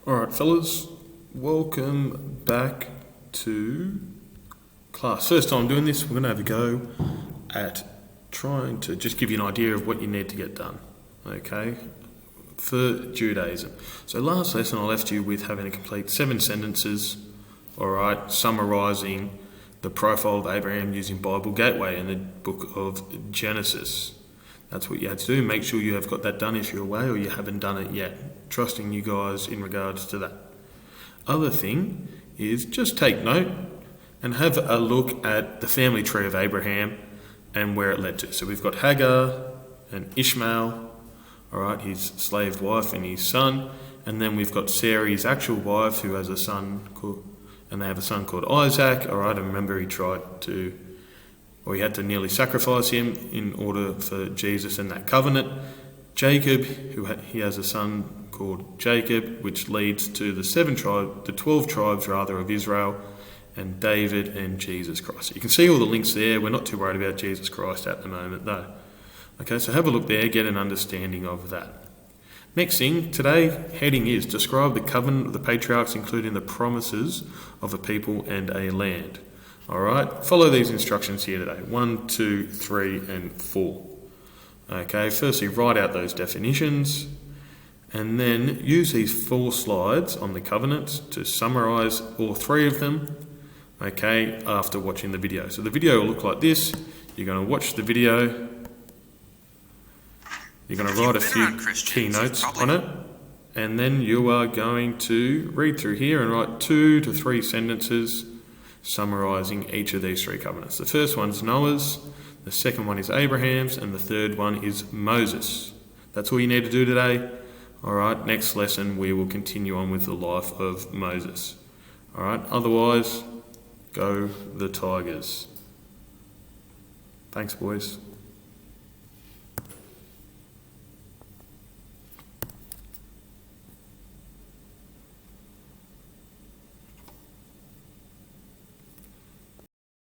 Alright fellas, welcome back to class. First time doing this, we're going to have a go at trying to just give you an idea of what you need to get done, okay, for Judaism. So last lesson I left you with having to complete 7 sentences, alright, summarising the profile of Abraham using Bible Gateway in the book of Genesis. That's what you had to do. Make sure you have got that done if you're away or you haven't done it yet. Trusting you guys in regards to that. Other thing is just take note and have a look at the family tree of Abraham and where it led to. So we've got Hagar and Ishmael, alright, his slave wife and his son, and then we've got Sarah's actual wife who has a son called, and they have a son called Isaac, alright, and remember he had to nearly sacrifice him in order for Jesus and that covenant. Jacob, he has a son called Jacob, which leads to the 12 tribes of Israel, and David and Jesus Christ. You can see all the links there. We're not too worried about Jesus Christ at the moment though. Okay, so have a look there, get an understanding of that. Next thing, today, heading is describe the covenant of the patriarchs, including the promises of a people and a land. Alright, follow these instructions here today. 1, 2, 3, and 4. Okay, firstly write out those definitions and then use these 4 slides on the covenants to summarise all 3 of them, okay, after watching the video. So the video will look like this. You're going to watch the video. You're going to write a few key notes on it, and then you are going to read through here and write 2 to 3 sentences summarising each of these 3 covenants. The first one is Noah's, the second one is Abraham's, and the third one is Moses. That's all you need to do today. Alright, next lesson we will continue on with the life of Moses. Alright, otherwise, go the Tigers. Thanks boys.